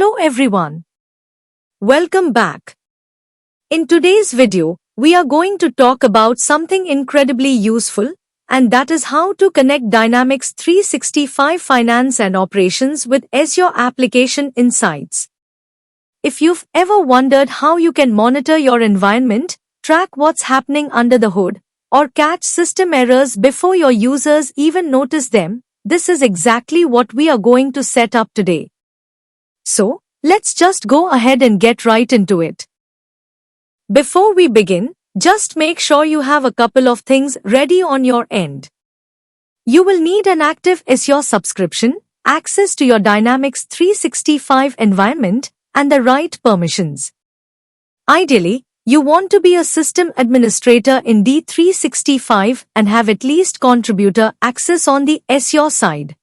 Hello everyone. Welcome back. In today's video, we are going to talk about something incredibly useful, and that is how to connect Dynamics 365 Finance and Operations with Azure Application Insights. If you've ever wondered how you can monitor your environment, track what's happening under the hood, or catch system errors before your users even notice them, this is exactly what we are going to set up today. So, let's just go ahead and get right into it. Before we begin, just make sure you have a couple of things ready on your end. You will need an active Azure subscription, access to your Dynamics 365 environment, and the right permissions. Ideally, you want to be a system administrator in D365 and have at least contributor access on the Azure side.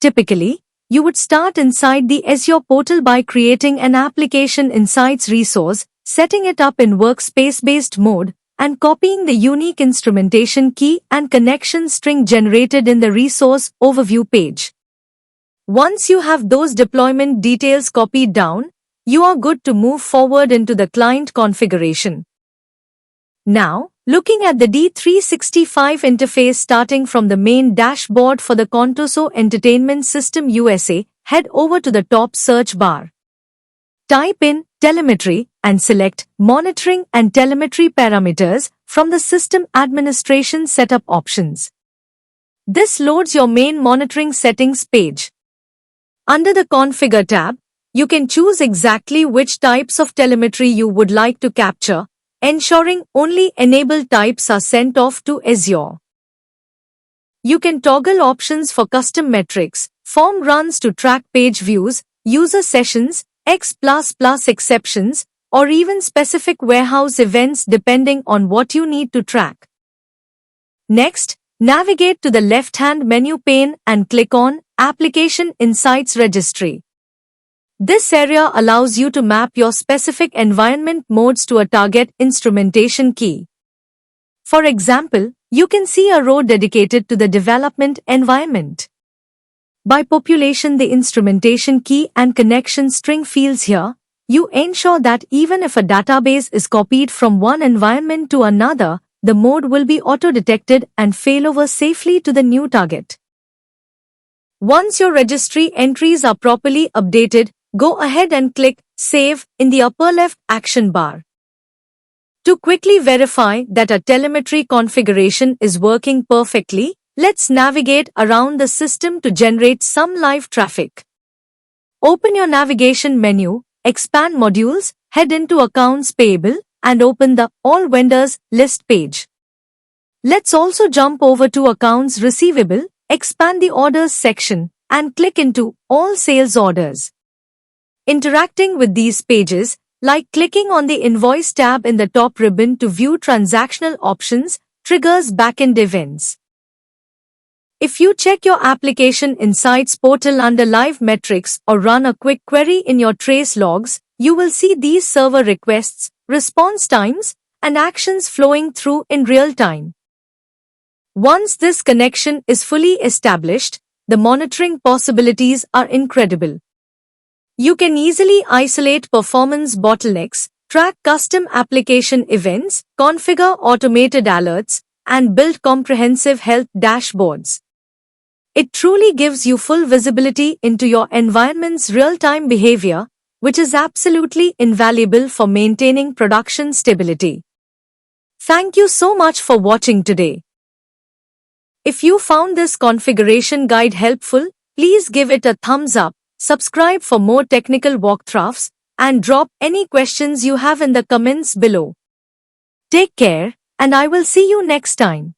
Typically, you would start inside the Azure portal by creating an Application Insights resource, setting it up in workspace-based mode, and copying the unique instrumentation key and connection string generated in the resource overview page. Once you have those deployment details copied down, you are good to move forward into the client configuration. Now, looking at the D365 interface starting from the main dashboard for the Contoso Entertainment System USA, head over to the top search bar. Type in Telemetry and select Monitoring and Telemetry Parameters from the System Administration Setup options. This loads your main monitoring settings page. Under the Configure tab, you can choose exactly which types of telemetry you would like to capture, ensuring only enabled types are sent off to Azure. You can toggle options for custom metrics, form runs to track page views, user sessions, X++ exceptions, or even specific warehouse events depending on what you need to track. Next, navigate to the left-hand menu pane and click on Application Insights Registry. This area allows you to map your specific environment modes to a target instrumentation key. For example, you can see a row dedicated to the development environment. By population the instrumentation key and connection string fields here, you ensure that even if a database is copied from one environment to another, the mode will be auto-detected and failover safely to the new target. Once your registry entries are properly updated, go ahead and click Save in the upper left action bar. To quickly verify that a telemetry configuration is working perfectly, let's navigate around the system to generate some live traffic. Open your navigation menu, expand modules, head into Accounts Payable, and open the All Vendors List page. Let's also jump over to Accounts Receivable, expand the Orders section, and click into All Sales Orders. Interacting with these pages, like clicking on the Invoice tab in the top ribbon to view transactional options, triggers backend events. If you check your Application Insights portal under Live Metrics or run a quick query in your trace logs, you will see these server requests, response times, and actions flowing through in real time. Once this connection is fully established, the monitoring possibilities are incredible. You can easily isolate performance bottlenecks, track custom application events, configure automated alerts, and build comprehensive health dashboards. It truly gives you full visibility into your environment's real-time behavior, which is absolutely invaluable for maintaining production stability. Thank you so much for watching today. If you found this configuration guide helpful, please give it a thumbs up. Subscribe for more technical walkthroughs, and drop any questions you have in the comments below. Take care, and I will see you next time.